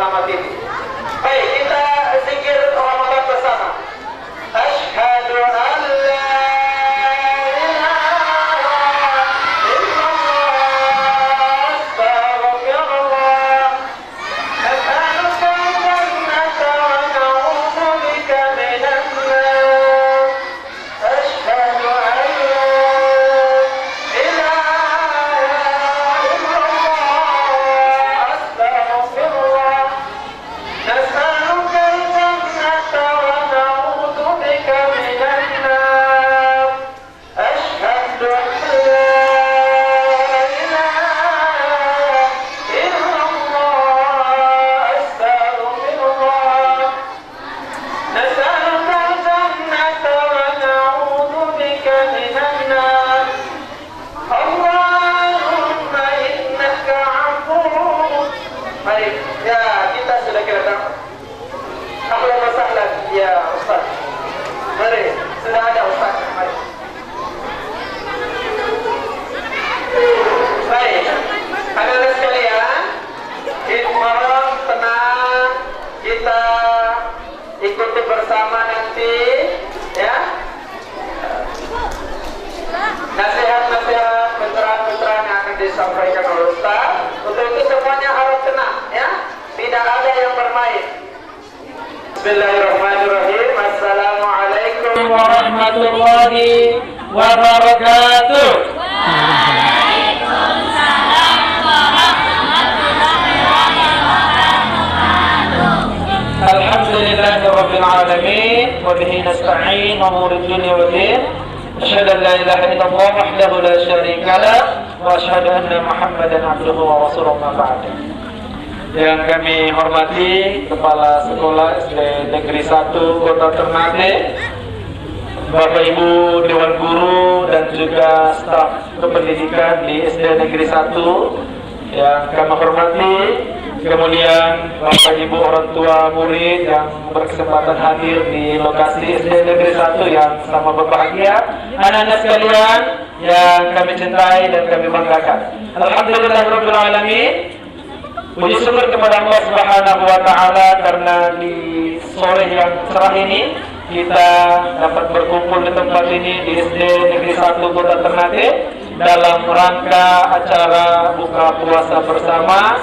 malam hari ini. Baik, kita zikir Ramadan bersama. Asyhadu an la ikuti bersama nanti ya nasihat-nasihat pencerahan-pencerahan yang akan disampaikan oleh Ustaz. Untuk itu semuanya harus tenang ya, tidak ada yang bermain. Bismillahirrahmanirrahim. Assalamualaikum warahmatullahi wabarakatuh. Alhamdulillahirabbil alamin wa bihi nasta'in umurud dunya wad din. Asyhadu an la ilaha illallah wahdahu la syarika lah wa asyhadu anna Muhammadan abduhu wa rasuluhu ma ba'd. Yang kami hormati Kepala Sekolah SD Negeri 1 Kota Ternate, Bapak Ibu Dewan Guru dan juga staf kependidikan di SD Negeri 1 yang kami hormati, kemudian Bapak Ibu orang tua murid yang berkesempatan hadir di lokasi SD Negeri 1 yang sama berbahagia, anak-anak sekalian yang kami cintai dan kami banggakan. Alhamdulillahirabbil alamin. Puji syukur kepada Allah Subhanahu wa taala karena di sore yang cerah ini kita dapat berkumpul di tempat ini di SD Negeri 1 Kota Ternate dalam rangka acara buka puasa bersama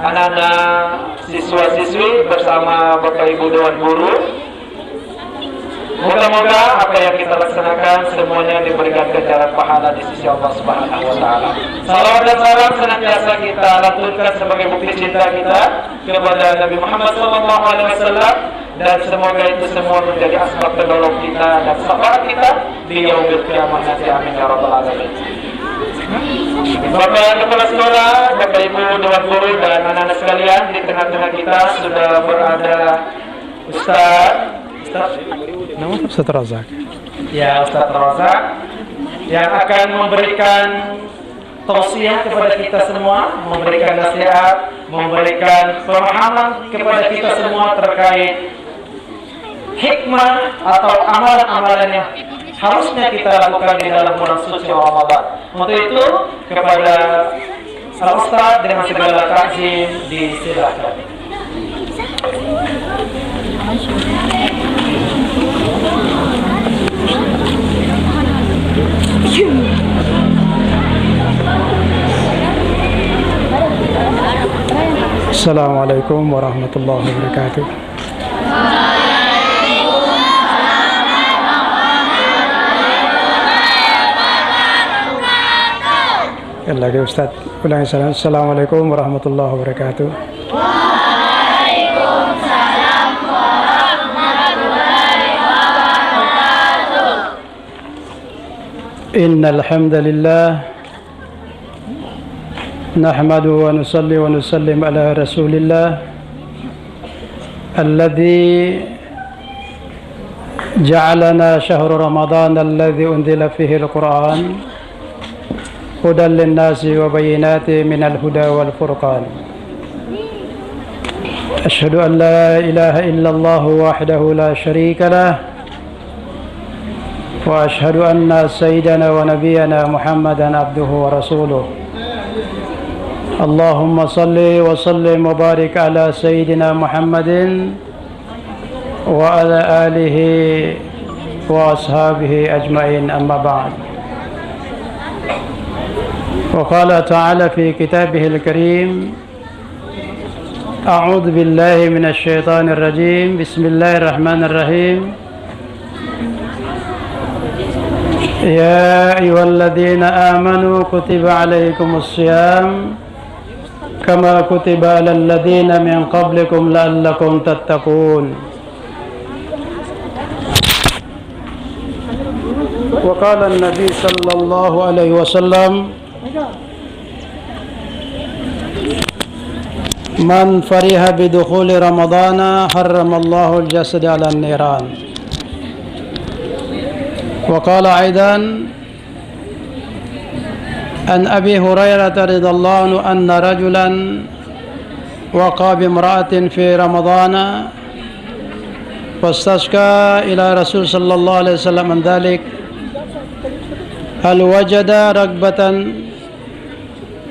anak-anak siswa-siswi bersama Bapak Ibu Dewan Guru. Moga-moga apa yang kita laksanakan semuanya diberikan ganjaran pahala di sisi Allah Subhanahu wa taala. Salawat dan salam senantiasa kita lantunkan sebagai bukti cinta kita kepada Nabi Muhammad SAW, dan semoga itu semua menjadi asbab penolong kita dan syafaat kita di yaumil qiyamah nanti. Amin ya rabbal alamin. Bapak Kepala Sekolah, Bapak Ibu Dewan Guru dan anak-anak sekalian, di tengah-tengah kita sudah berada Ustaz Razak. Ya, Ustaz Razak yang akan memberikan tausiah kepada kita semua, memberikan nasihat, memberikan pemahaman kepada kita semua terkait hikmah atau amalan-amalan yang harusnya kita lakukan di dalam bulan suci Ramadan. Untuk itu kepada Ustaz dengan segala takzim disilakan. Assalamualaikum warahmatullahi wabarakatuh. Lagi Ustaz ulangi salam. Assalamualaikum warahmatullahi wabarakatuh. Waalaikumsalam warahmatullahi wabarakatuh. Innal hamdalillah nahmaduhu wa nusalli wa nusallim ala rasulillah alladhi ja'alana shahru ramadan alladhi unzila fihi al-Qur'an hudan lin-nasi wa bayyinatin minal huda wal furqan. Asyhadu an la ilaha illallah wahdahu la syarika lah wa asyhadu anna sayyidana wa nabiyyana Muhammadan abduhu wa rasuluh. اللهم صل وسلم وبارك على سيدنا محمد وعلى آله وأصحابه أجمعين أما بعد وقال تعالى في كتابه الكريم أعوذ بالله من الشيطان الرجيم بسم الله الرحمن الرحيم يا أيها الذين آمنوا كتب عليكم الصيام كما كتب على الذين من قبلكم لعلكم تتقون وقال النبي صلى الله عليه وسلم من فرح بدخول رمضان حرم الله الجسد على النيران وقال أيضا عن أبي هريرة رضي الله عنه أن رجلا وقع بامرأة في رمضان فاستشكى إلى رسول صلى الله عليه وسلم من ذلك هل وجد رغبة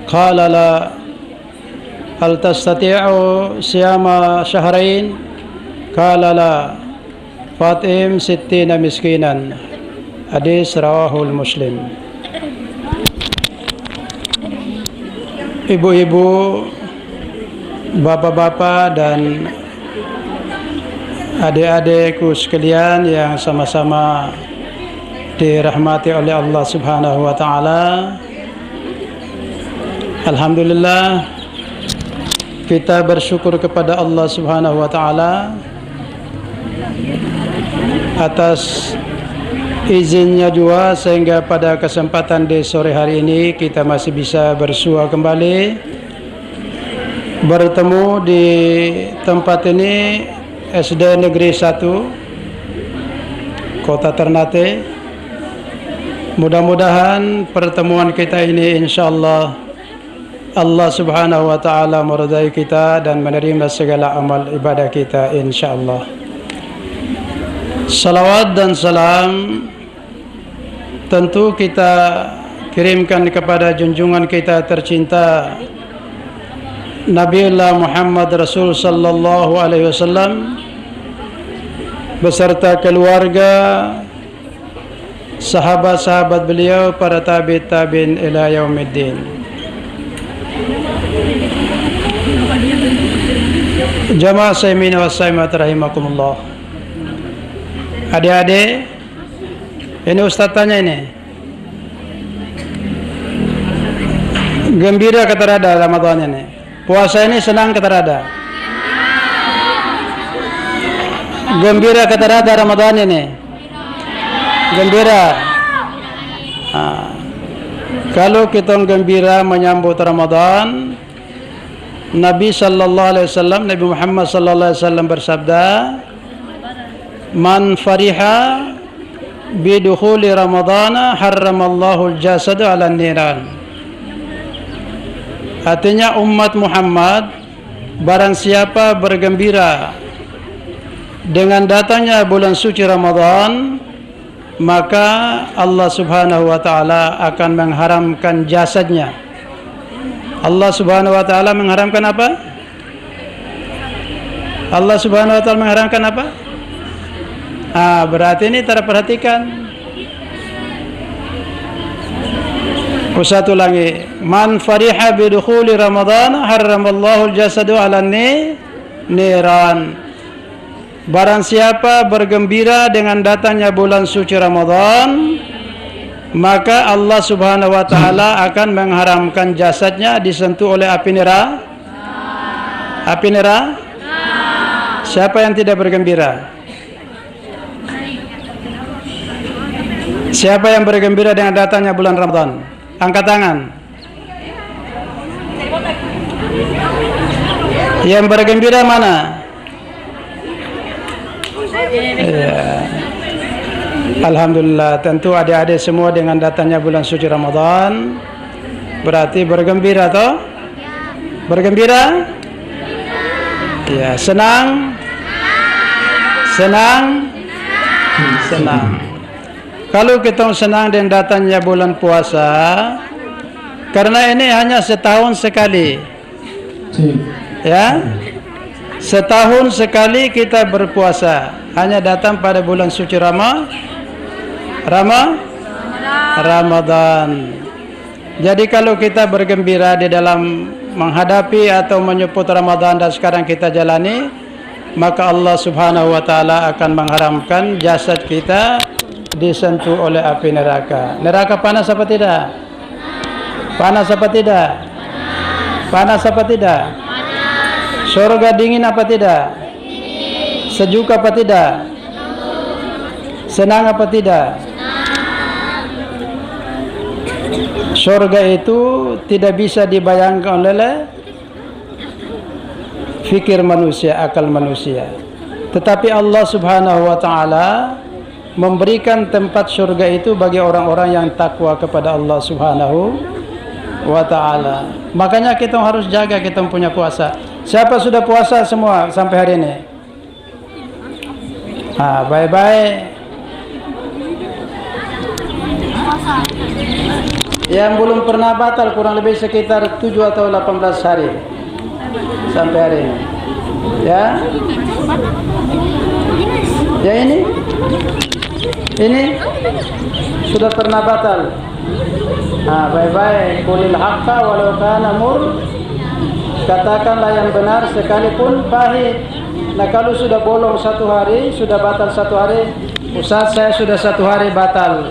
قال لا هل تستطيع صيام شهرين قال لا فاطعم 60 مسكينا hadis rawahul Muslim. Ibu-ibu, bapak-bapak dan adik-adikku sekalian yang sama-sama dirahmati oleh Allah Subhanahu wa taala. Alhamdulillah kita bersyukur kepada Allah Subhanahu wa taala atas izinnya juga sehingga pada kesempatan di sore hari ini kita masih bisa bersua kembali bertemu di tempat ini SD Negeri 1 Kota Ternate. Mudah-mudahan pertemuan kita ini insyaallah Allah Subhanahu wa taala meridai kita dan menerima segala amal ibadah kita insyaallah. Salawat dan salam tentu kita kirimkan kepada junjungan kita tercinta Nabiullah Muhammad Rasul sallallahu alaihi wasallam beserta keluarga, sahabat-sahabat beliau, para tabi'in ila yaumiddin. Jamaah saimin wa saimat rahimakumullah. Adik-adik, ini Ustaz tanya ini, gembira kata rada Ramadan ini, puasa ini senang kata rada, gembira kata rada Ramadan ini, gembira. Kalau kita gembira menyambut Ramadan, Nabi sallallahu alaihi wasallam, Nabi Muhammad sallallahu alaihi wasallam bersabda, man fariha bidukhuli ramadana harramallahu al-jasad 'ala niran. Artinya umat Muhammad, barang siapa bergembira dengan datangnya bulan suci Ramadan, maka Allah Subhanahu wa taala akan mengharamkan jasadnya. Allah Subhanahu wa taala mengharamkan apa? Allah Subhanahu wa taala mengharamkan apa? Berarti ini terperhatikan. Satu lagi, man fariha bidukhuli Ramadan harramallahu al-jasadu 'ala niran. Barang siapa bergembira dengan datangnya bulan suci Ramadan, maka Allah Subhanahu wa taala akan mengharamkan jasadnya disentuh oleh api neraka. Api neraka? Siapa yang tidak bergembira? Siapa yang bergembira dengan datangnya bulan Ramadan? Angkat tangan. Yang bergembira mana? Ya. Alhamdulillah, tentu adik-adik semua dengan datangnya bulan suci Ramadan berarti bergembira toh? Bergembira? Ya, senang? Senang? Senang. Kalau kita senang dengan datangnya bulan puasa, Karena ini hanya setahun sekali. Ya. Setahun sekali kita berpuasa. Hanya datang pada bulan suci Ramadan. Jadi kalau kita bergembira di dalam menghadapi atau menyebut Ramadan dan sekarang kita jalani, maka Allah Subhanahu wa taala akan mengharamkan jasad kita disentuh oleh api neraka. Neraka panas apa tidak? Panas apa tidak? Panas apa tidak? Surga dingin apa tidak? Sejuk apa tidak? Senang apa tidak? Surga itu tidak bisa dibayangkan oleh fikir manusia, akal manusia. Tetapi Allah Subhanahu wa taala memberikan tempat surga itu bagi orang-orang yang takwa kepada Allah Subhanahu wa taala. Makanya kita harus jaga kita punya puasa. Siapa sudah puasa semua sampai hari ini? Bye-bye. Yang belum pernah batal kurang lebih sekitar 7 atau 18 hari sampai hari ini. Ya. Ya ini sudah pernah batal. Bye-bye. Qulil haqqa walau kana mur. Katakanlah yang benar sekalipun pahit. Nah, kalau sudah bolong 1 hari, sudah batal 1 hari, Ustaz saya sudah 1 hari batal.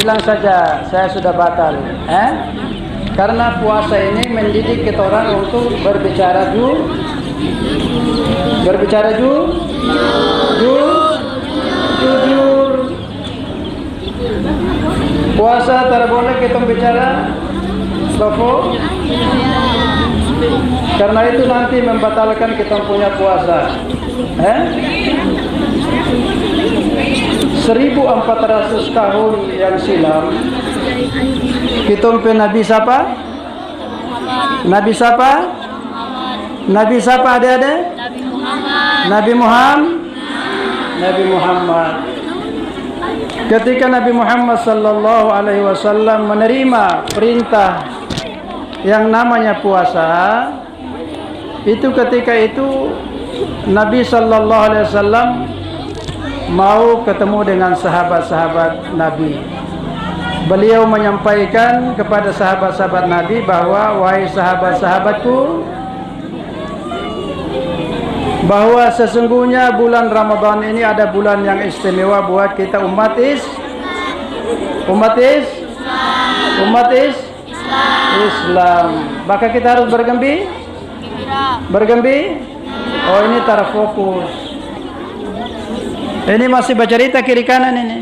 Bilang saja saya sudah batal. Karena puasa ini mendidik kita orang untuk berbicara jujur. Puasa tidak boleh kita bicara lofo. Karena itu nanti membatalkan kita punya puasa. 1400 tahun yang silam kita Nabi siapa? Nabi siapa? Nabi siapa adik-adik? Nabi Muhammad. Ketika Nabi Muhammad sallallahu alaihi wasallam menerima perintah yang namanya puasa, itu ketika itu Nabi sallallahu alaihi wasallam mau ketemu dengan sahabat-sahabat Nabi. Beliau menyampaikan kepada sahabat-sahabat Nabi bahwa wahai sahabat-sahabatku, bahwa sesungguhnya bulan Ramadan ini ada bulan yang istimewa buat kita umat Islam. Maka kita harus bergembira. Oh, ini terfokus. Ini masih bercerita kiri kanan ini.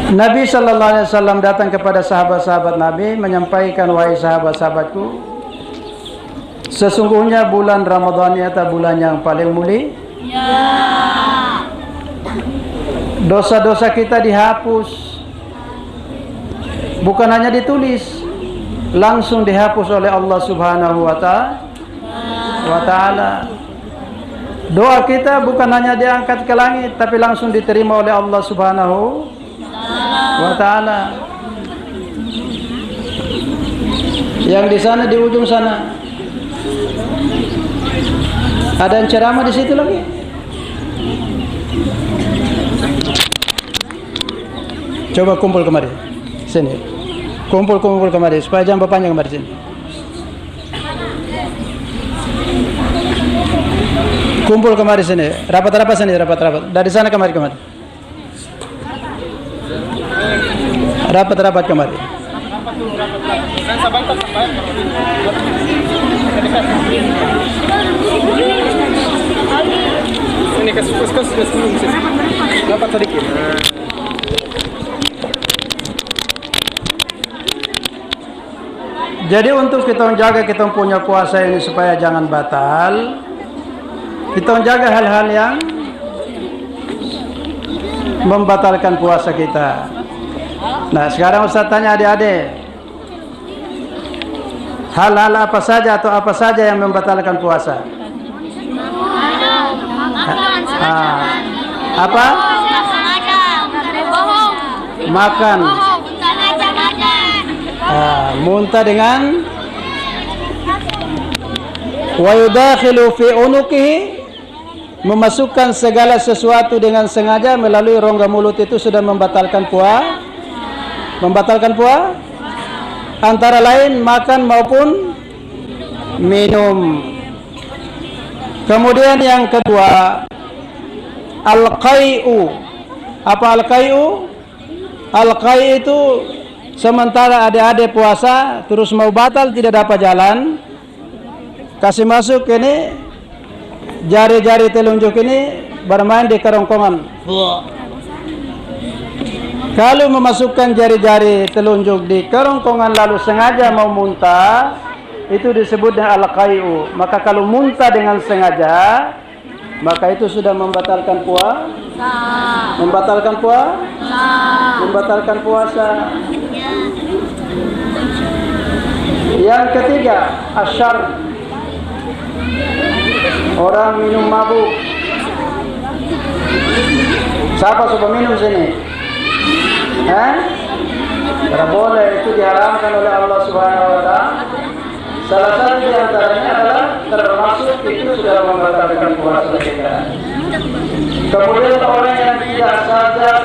Nabi sallallahu alaihi wasallam datang kepada sahabat-sahabat Nabi menyampaikan, wahai sahabat-sahabatku, sesungguhnya bulan Ramadan ini adalah bulan yang paling mulia. Dosa-dosa kita dihapus. Bukan hanya ditulis, langsung dihapus oleh Allah Subhanahu wa taala. Doa kita bukan hanya diangkat ke langit, tapi langsung diterima oleh Allah Subhanahu wa taala. Yang di sana, di ujung sana, ada yang ceramah di situ lagi. Coba kumpul kemari, sini. Kumpul kemari supaya jangan berpanjang kemari sini. Kumpul kemari sini, rapat sini, rapat. Dari sana kemari. Rapat kemari. Ini kasih rapat sedikit. Jadi untuk kita menjaga kita punya puasa ini supaya jangan batal, kita menjaga hal-hal yang membatalkan puasa kita. Nah, sekarang Ustaz tanya adik-adik, hal-hal apa saja atau apa saja yang membatalkan puasa? Apa? Makan. Muntah dengan wa yudakhilu fi unuqihi, memasukkan segala sesuatu dengan sengaja melalui rongga mulut itu sudah membatalkan puasa. Antara lain makan maupun minum. Kemudian yang kedua, al-qai'u. Apa al-qai'u? Al-qai' itu sementara adik-adik puasa terus mau batal tidak dapat jalan, kasih masuk ini jari-jari telunjuk ini bermain di kerongkongan. Kalau memasukkan jari-jari telunjuk di kerongkongan lalu sengaja mau muntah, itu disebut dengan al-qai'u. Maka kalau muntah dengan sengaja, maka itu sudah membatalkan puasa. Membatalkan puasa. Yang ketiga, asyar. Orang minum mabuk. Siapa suka minum sini? Tidak boleh, itu diharamkan oleh Allah Subhanahu wa Ta'ala. Salah satu di antaranya adalah termasuk itu sudah membatalkan puasa kita. Kemudian orang yang tidak sadar,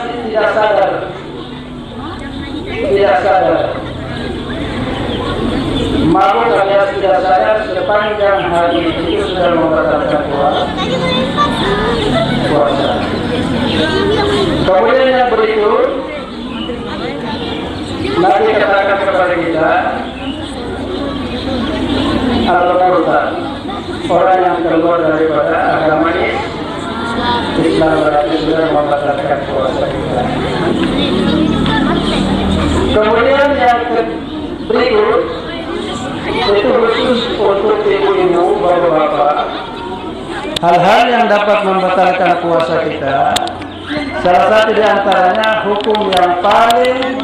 mabuk alias tidak sadar sepanjang hari itu sudah membatalkan puasa. Kemudian yang berikut, Nabi katakan kepada kita, al-murtad, orang yang keluar daripada agama Islam berarti sudah membatalkan puasa kita. Kemudian yang berikut itu khusus untuk ibu-ibu, bapak-bapak, hal-hal yang dapat membatalkan puasa kita. Salah satu di antaranya hukum yang paling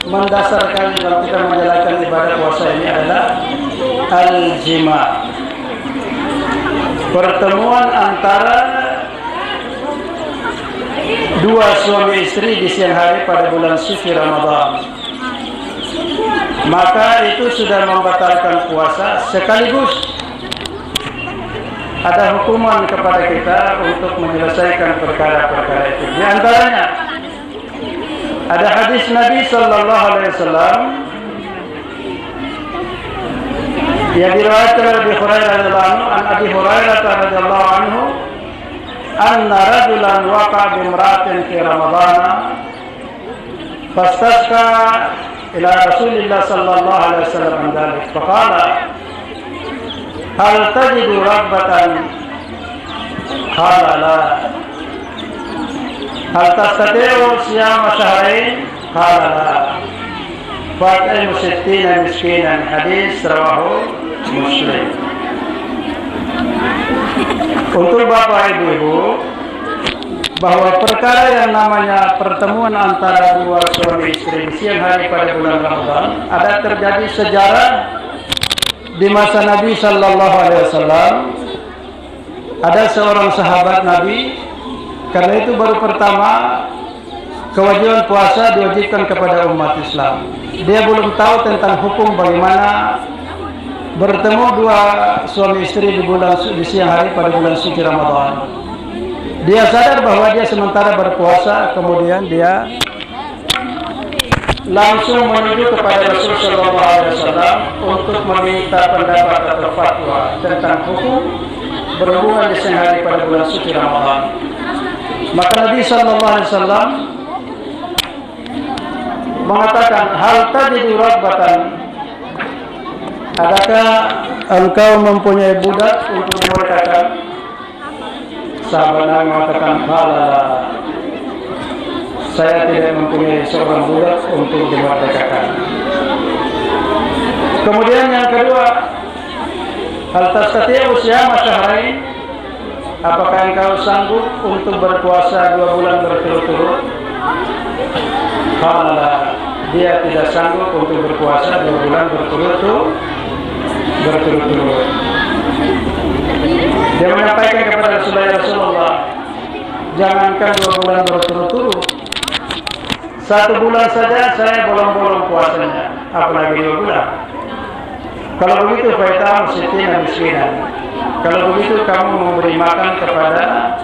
mendasarkan dalam kita menjalankan ibadah puasa ini adalah al-jima, pertemuan antara dua suami istri di siang hari pada bulan suci Ramadan. Maka itu sudah membatalkan puasa, sekaligus ada hukuman kepada kita untuk menyelesaikan perkara-perkara itu. Di antaranya ada hadis Nabi sallallahu alaihi wasallam yang diriwayatkan oleh Abu Hurairah radhiyallahu anhu, an Abi Hurairah radhiyallahu anhu, anna rajulan waqa'a bi imra'atin fi Ramadan fastasqa ila Rasulillah sallallahu alaihi wasallam an dhalik faqala hal tajidu rabbatan qala la hal tastati'u siyama shahrain qala la fat'imu sittina miskinan. Hadis rawahu Muslim. Untuk bapak ibu-ibu, bahwa perkara yang namanya pertemuan antara dua suami istri di siang hari pada bulan Ramadan ada terjadi sejarah di masa Nabi sallallahu alaihi wasallam. Ada seorang sahabat Nabi, karena itu baru pertama kewajiban puasa diwajibkan kepada umat Islam. Dia belum tahu tentang hukum bagaimana bertemu dua suami istri di siang hari pada bulan suci Ramadan. Dia sadar bahwa dia sementara berpuasa, kemudian dia langsung menuju kepada Rasulullah sallallahu alaihi wasallam untuk meminta pendapat atau fatwa tentang hukum berhubungan di siang hari pada bulan suci Ramadan. Maka Nabi sallallahu alaihi wasallam mengatakan, hal tajidu rabbatan, adakah engkau mempunyai budak untuk dimerdekakan? Sahabat Nabi mengatakan, "Bala, saya tidak mempunyai seorang budak untuk dimerdekakan." Kemudian yang kedua, hal tastati'u siyama shahrain, apakah engkau sanggup untuk berpuasa 2 bulan berturut-turut? Bala, dia tidak sanggup untuk berpuasa 2 bulan berturut-turut. Dia menyampaikan kepada Rasulullah, jangankan 2 bulan berturut-turut, 1 bulan saja saya bolong-bolong puasanya, apalagi 2 bulan. Kalau begitu faitah musitin miskinan. Kalau begitu kamu memberi makan kepada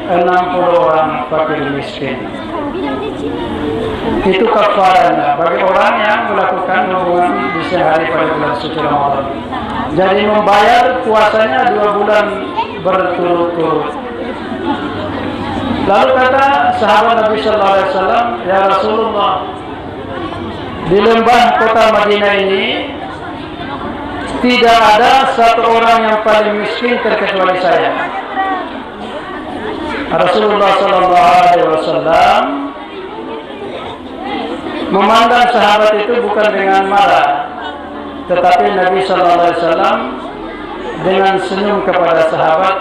60 orang fakir miskin. Itu kafaranya bagi orang yang melakukan hubungan di sehari pada bulan suci Ramadan. Jadi membayar puasanya 2 bulan berturut-turut. Lalu kata sahabat Nabi Sallallahu Alaihi Wasallam, ya Rasulullah, di lembah kota Madinah ini tidak ada 1 orang yang paling miskin terkecuali saya. Rasulullah Sallallahu Alaihi Wasallam memandang sahabat itu bukan dengan marah, tetapi Nabi Sallallahu Alaihi Wasallam dengan senyum kepada sahabat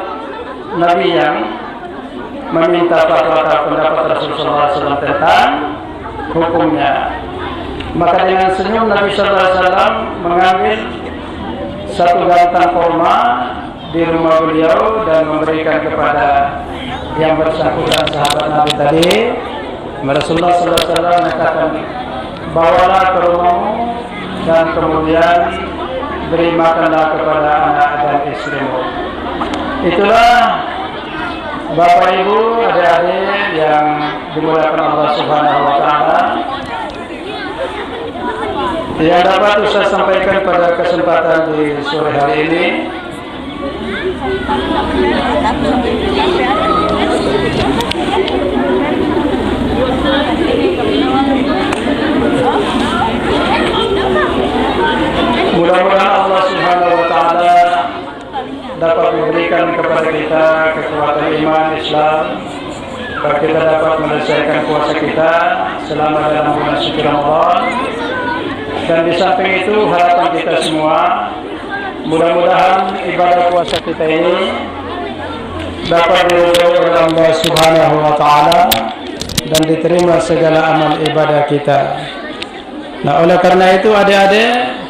Nabi yang meminta fatwa atau pendapat Rasulullah SAW tentang hukumnya. Maka dengan senyum Nabi Sallallahu Alaihi Wasallam mengambil 1 gantang kurma di rumah beliau dan memberikan kepada yang bersangkutan sahabat Nabi tadi. Rasulullah Sallallahu Alaihi Wasallam mengatakan, bawalah ke rumahmu dan kemudian beri makanlah kepada anak dan istrimu. Itulah Bapak Ibu, adik-adik yang dimuliakan Allah Subhanahu wa taala, yang dapat saya sampaikan pada kesempatan di sore hari ini. Mudah-mudahan Allah Subhanahu wa taala dapat memberikan kepada kita kekuatan iman Islam, agar kita dapat menyelesaikan puasa kita selama dalam bulan suci Ramadan. Dan di samping itu harapan kita semua, mudah-mudahan ibadah puasa kita ini dapat diridhoi oleh Allah Subhanahu wa taala dan diterima segala amal ibadah kita. Nah, oleh karena itu adik-adik,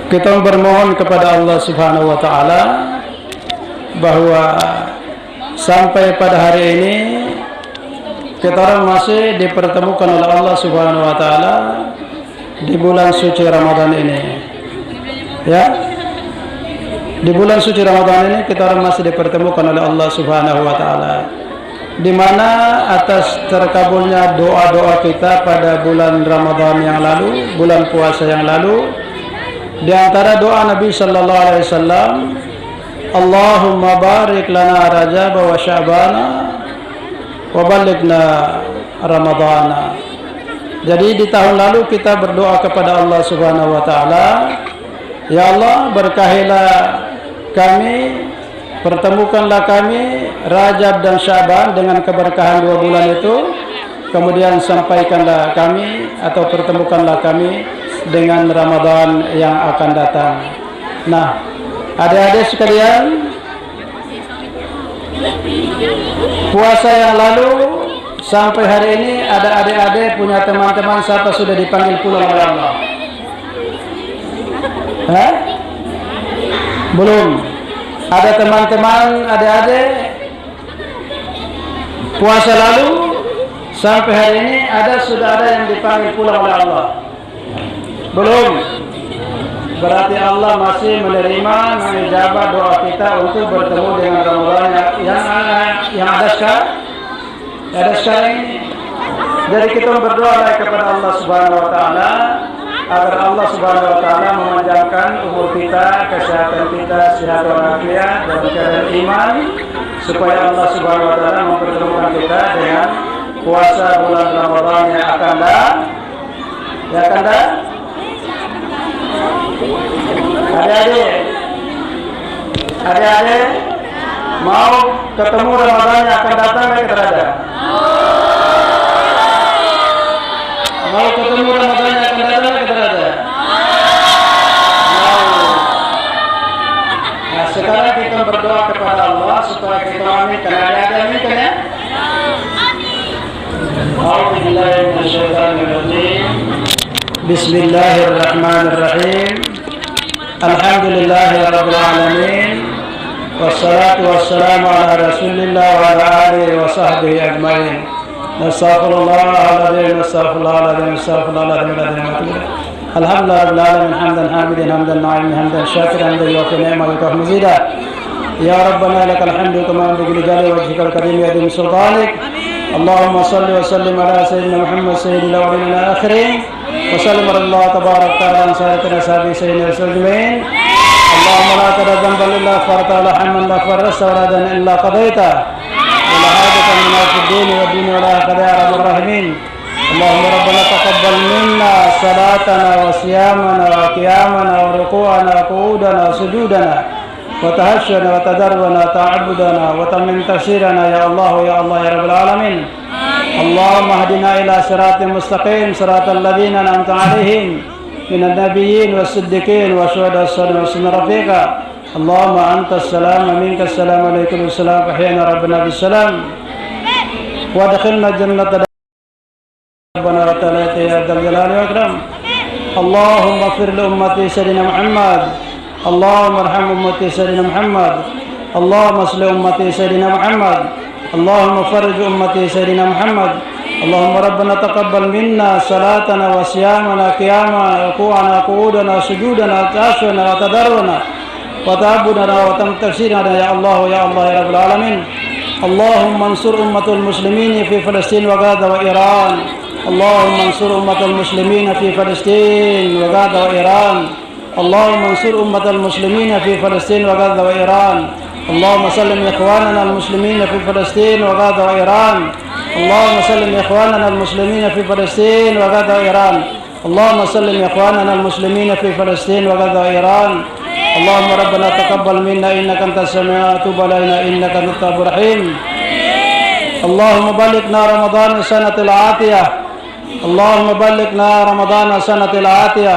kita bermohon kepada Allah Subhanahu wa taala bahwa sampai pada hari ini kita orang masih dipertemukan oleh Allah Subhanahu wa taala di bulan suci Ramadan ini. Ya. Di bulan suci Ramadan ini kita orang masih dipertemukan oleh Allah Subhanahu wa taala, di mana atas terkabulnya doa-doa kita pada bulan Ramadan yang lalu, bulan puasa yang lalu. Di antara doa Nabi Sallallahu Alaihi Wasallam, Allahumma barik lana Rajab wa Sya'bana wa balighna Ramadana. Jadi di tahun lalu kita berdoa kepada Allah Subhanahu wa taala, ya Allah, berkahilah kami, pertemukanlah kami Rajab dan Sya'ban dengan keberkahan 2 bulan itu, kemudian sampaikanlah kami atau pertemukanlah kami dengan Ramadan yang akan datang. Nah, adik-adik sekalian, puasa yang lalu sampai hari ini ada adik-adik punya teman-teman siapa sudah dipanggil pulang oleh Allah? Hah? Belum. Ada teman-teman adik-adik puasa lalu sampai hari ini sudah ada yang dipanggil pulang oleh Allah? Belum. Berarti Allah masih menerima, mengijabah doa kita untuk bertemu dengan Ramadan yang ada sekarang ini. Jadi kita berdoa kepada Allah Subhanahu wa taala agar Allah Subhanahu wa taala memanjangkan umur kita, kesehatan kita, sehat walafiat dan keadaan iman, supaya Allah Subhanahu wa taala mempertemukan kita dengan puasa bulan Ramadan yang akan datang. Adik-adik mau ketemu Ramadan yang akan datang, kita ada? Mau ketemu Ramadan yang akan datang, kita ada? Nah, sekarang kita berdoa kepada Allah supaya kita aminkan. Adik-adik aminkan ya? Bismillahirrahmanirrahim. Alhamdulillahirabbil alamin. والصلاة والسلام على رسول الله وعلى آله وصحبه أجمعين. نستغفر الله العظيم نستغفر الله العظيم نستغفر الله العظيم. الحمد لله رب العالمين حمدا حامدا حمدا نعيما حمدا شاكرا حمدا يوفي نعمه ويكافئ مزيدا. يا ربنا لك الحمد كما ينبغي لجلال وجهك الكريم وعظيم سلطانك. اللهم صل وسلم على سيدنا محمد سيد الاولين والاخرين وسلم على الله تبارك وتعالى عن سائر اصحابه سيدنا رسول اجمعين. اللهم لا تدع ذنبا الا غفرته ولا حما الا فرجته ولا دينا الا قضيته ولا حاجة من في الدين والدين ولا قضاء يا رب الراحمين. اللهم ربنا تقبل منا صلاتنا وصيامنا وقيامنا وركوعنا وقعودنا وسجودنا وتهشنا وتدربنا وتعبدنا وتمن تفسيرنا يا الله يا الله يا رب العالمين. اللهم اهدنا الى صراط مستقيم صراط الذين انعمت عليهم من النبيين والصديقين والشهداء والصالحين وحسن رفيقا. اللهم انت السلام ومنك السلام عليكم السلام فحينا ربنا بالسلام وادخلنا الجنة ربنا وتعالى يا ذا الجلال والاكرام. اللهم اغفر لامتي سيدنا محمد. اللهم ارحم امتي سيدنا محمد. اللهم اصلح امتي سيدنا محمد. اللهم فرج امتي سيدنا محمد. اللهم ربنا تقبل منا صلاتنا وصيامنا قيامنا ركوعنا قعودنا سجودنا وتعشنا وتضرعنا وتعبدنا وتم تفسيرنا يا الله يا الله يا رب العالمين. اللهم انصر أمة المسلمين في فلسطين وغزة وإيران. اللهم انصر أمة المسلمين في فلسطين وغزة وإيران. اللهم انصر أمة المسلمين في فلسطين وغزة وإيران. اللهم سلم إخواننا المسلمين في فلسطين وغزة وإيران. اللهم سلم إخواننا المسلمين في فلسطين وغزة وإيران. اللهم سلم إخواننا المسلمين في فلسطين وغزة وإيران. اللهم ربنا تقبل منا إنك أنت السميع وتب علينا إنك أنت التواب الرحيم. اللهم بلغنا رمضان السنة العاتية. اللهم بلغنا رمضان السنة العاتية.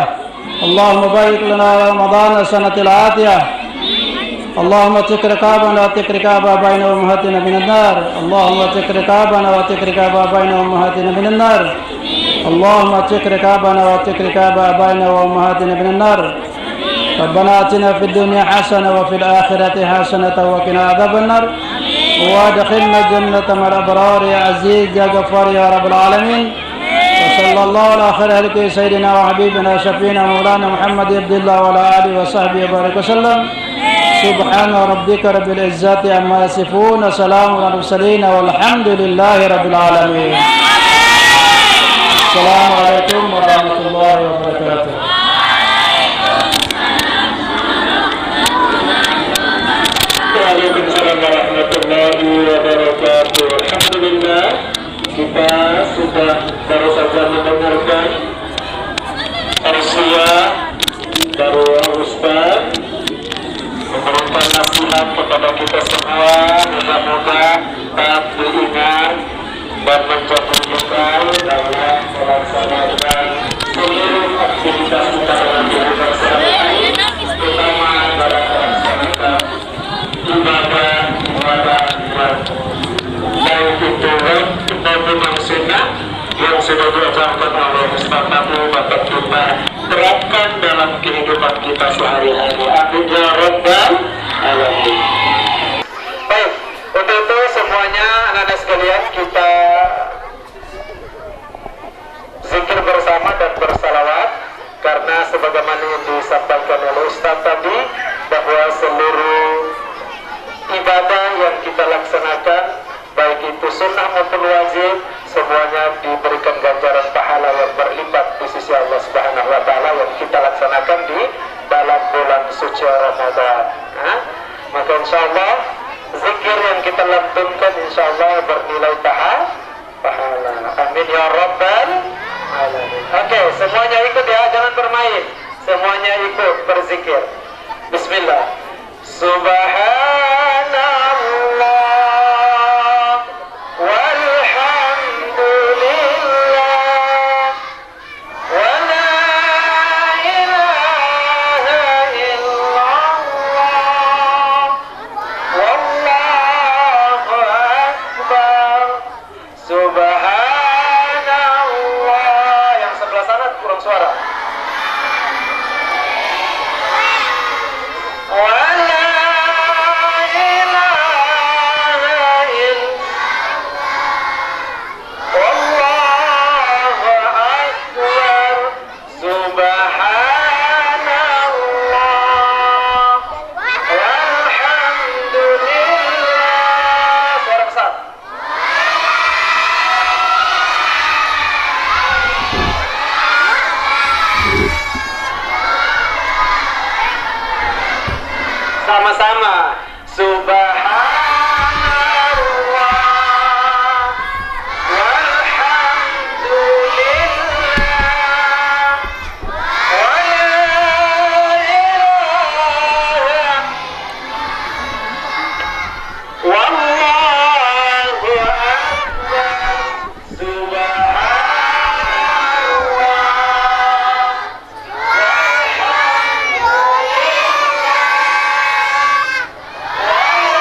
اللهم بارك لنا رمضان السنة العاتية. اللهم اتق رقابنا واتق رقاب آبائنا وأمهاتنا من النار. اللهم اتق رقابنا واتق رقاب آبائنا وأمهاتنا من النار. اللهم اتق رقابنا واتق رقاب آبائنا وأمهاتنا من النار. ربنا آتنا في الدنيا حسنة وفي الآخرة حسنة وقنا عذاب النار وادخلنا الجنة مع الأبرار يا عزيز يا غفار يا رب العالمين. وصلى الله على خير خلقه سيدنا وحبيبنا شفينا مولانا محمد عبد الله وعلى آله وصحبه وبارك وسلم. سبحان ربك رب العزة عما يصفون وسلام على المرسلين والحمد لله رب العالمين. السلام عليكم ورحمة الله وبركاته. Waalaikumsalam warahmatullahi wabarakatuh. Alhamdulillah, kita sudah baru saja mendengarkan tausiah dari Ustaz memberikan nasihat kepada kita semua. Moga-moga tak diingat dan menjadi bekal dalam melaksanakan seluruh aktivitas kita dalam kehidupan sehari-hari, terutama dalam melaksanakan ibadah baik itu maupun yang sunnah yang sudah diajarkan oleh Ustaz Abu, dapat kita terapkan dalam kehidupan kita sehari-hari. Amin ya rabbal alamin. Baik, untuk itu semuanya anak-anak sekalian kita zikir bersama dan bersalawat, karena sebagaimana yang disampaikan oleh Ustaz tadi bahwa seluruh ibadah yang kita laksanakan baik itu sunnah maupun wajib, semuanya diberikan ganjaran pahala yang berlipat di sisi Allah Subhanahu wa taala yang kita laksanakan di dalam bulan suci Ramadan. Maka insyaallah zikir yang kita lantunkan insyaallah bernilai pahala. Amin ya rabbal alamin. Oke, semuanya ikut ya, jangan bermain. Semuanya ikut berzikir. Bismillah. Subhanallah walhamdulillah wa la ilaha illallah wallahu akbar. Subhanallah. Yang sebelah sana kurang suara. Wa la sama-sama. Subhanallah walhamdulillah wa la ilaha wallahu akbar. Subhanallah walhamdulillah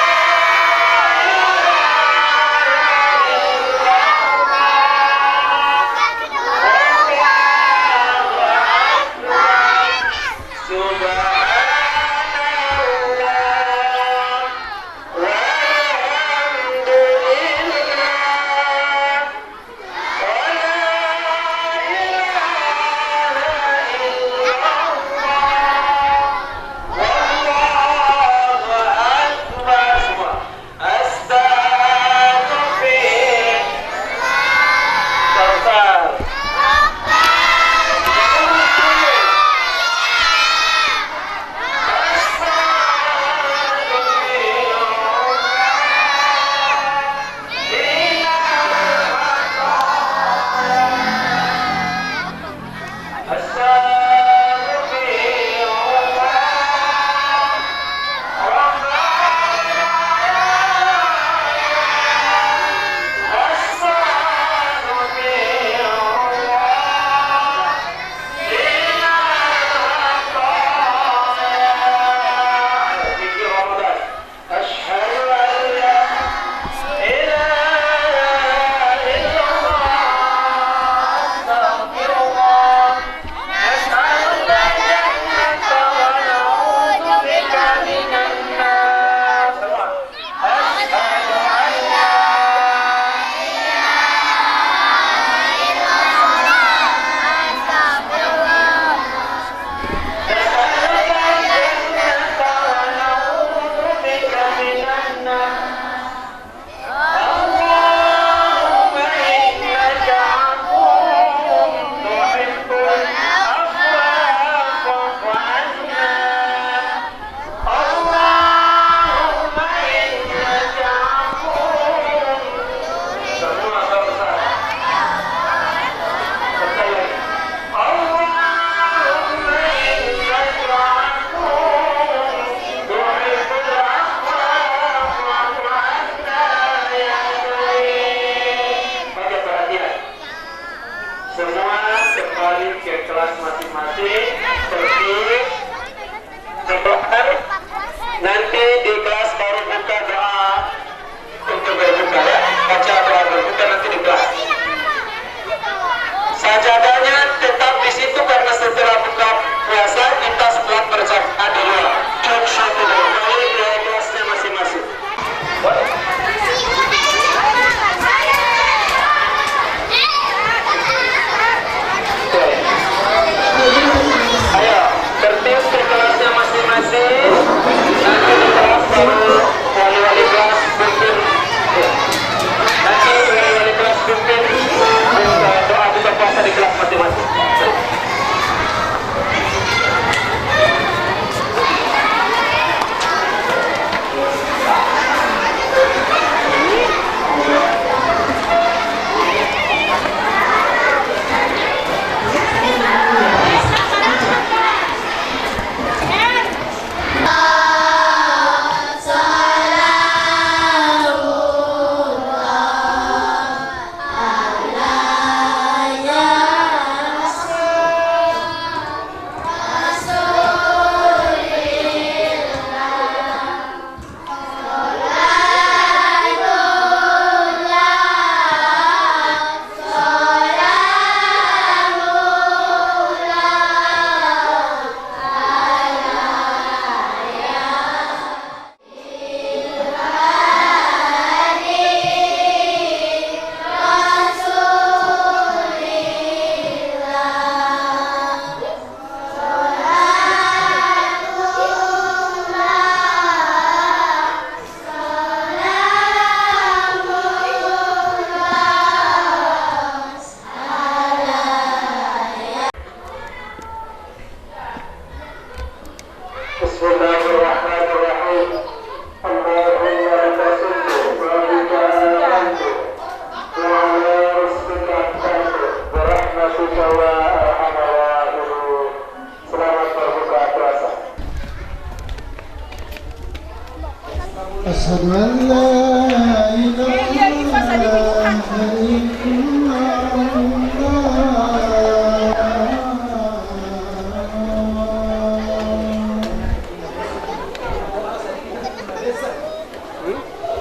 أشهد أن لا إله إلا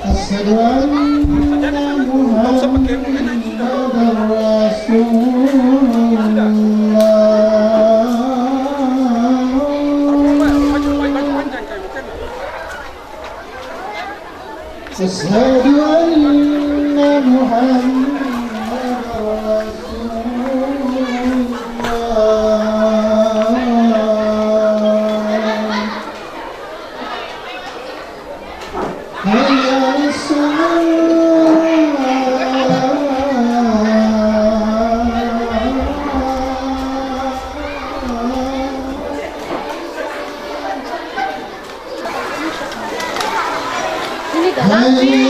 أشهد أن محمدا رسول أشهد أن محمدا رسول الله حي على حي على